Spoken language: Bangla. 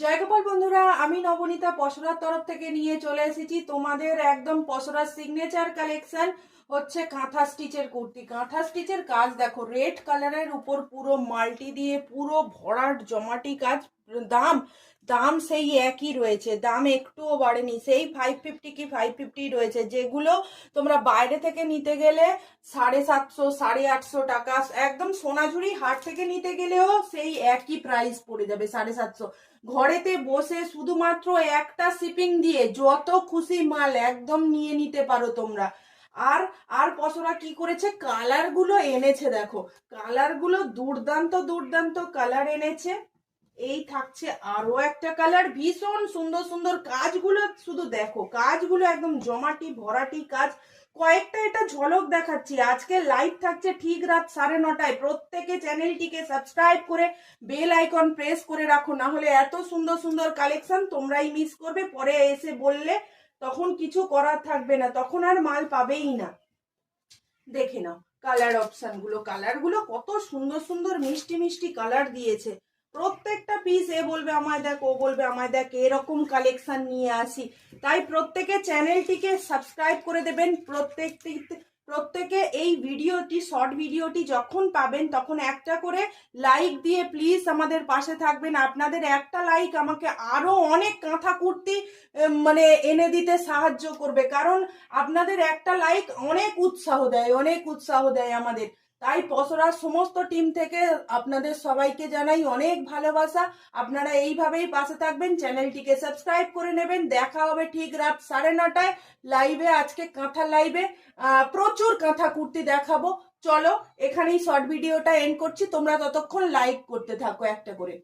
জয়গোপাল বন্ধুরা, আমি নবনীতা পসরার তরফ থেকে নিয়ে চলে এসেছি তোমাদের একদম পসরার সিগনেচার কালেকশন। হচ্ছে কাঁথা স্টিচের কুর্তি। কাঁথা স্টিচের কাজ দেখো, রেড কালারের উপর পুরো মাল্টি দিয়ে পুরো ভরাট জমাটি কাজ। দাম দাম সেই একই রয়েছে, দাম একটুও বাড়েনি, সেই 550 কি 550 রয়েছে। যেগুলো তোমরা বাইরে থেকে নিতে গেলে 750 850 টাকা, একদম সোনাঝুরি হাট থেকে নিতে গেলেও সেই একই প্রাইস পড়ে যাবে 750। ঘরেতে বসে শুধুমাত্র একটা শিপিং দিয়ে যত খুশি মাল একদম নিয়ে নিতে পারো তোমরা। আর আর পসরা কি করেছে, কালার গুলো এনেছে দেখো, কালার গুলো দুর্দান্ত দুর্দান্ত কালার এনেছে। এই থাকছে আরো একটা কালার, ভীষণ সুন্দর সুন্দর কাজগুলো শুধু দেখো, কাজগুলো একদম জমাটি ভরাটি কাজ। কয়েকটা এটা ঝলক দেখাচ্ছি। আজকে লাইভ থাকছে ঠিক রাত 9:30টায়। প্রত্যেকে চ্যানেলটিকে সাবস্ক্রাইব করে বেল আইকন প্রেস করে রাখো, না হলে এত সুন্দর সুন্দর কালেকশন তোমরাই মিস করবে। পরে এসে বললে তখন কিছু করার থাকবে না, তখন আর মাল পাবেই না। দেখে নাও কালার অপশন গুলো, কালার গুলো কত সুন্দর সুন্দর মিষ্টি মিষ্টি কালার দিয়েছে। প্রত্যেকটা পিস এ বলবে আমায় দেখ, ও বলবে আমায় দেখ, এরকম কালেকশন নিয়ে আসি। তাই প্রত্যেকে চ্যানেলটিকে সাবস্ক্রাইব করে দেবেন। প্রত্যেকে এই ভিডিওটি, শর্ট ভিডিওটি যখন পাবেন তখন একটা করে লাইক দিয়ে প্লিজ আমাদের পাশে থাকবেন। আপনাদের একটা লাইক আমাকে আরো অনেক কাঁথা কুর্তি মানে এনে দিতে সাহায্য করবে, কারণ আপনাদের একটা লাইক অনেক উৎসাহ দেয়, অনেক উৎসাহ দেয় আমাদের। তাই পসরার সমস্ত টিম থেকে আপনাদের সবাইকে জানাই অনেক ভালোবাসা। আপনারা এইভাবেই পাশে থাকবেন, চ্যানেলটিকে সাবস্ক্রাইব করে নেবেন। দেখা হবে ঠিক রাত 9:30টায় লাইভে। আজকে কাঁথা লাইভে প্রচুর কাঁথা কুর্তি দেখাবো। চলো এখানেই শর্ট ভিডিওটা এন্ড করছি, তোমরা ততক্ষণ লাইক করতে থাকো একটা করে।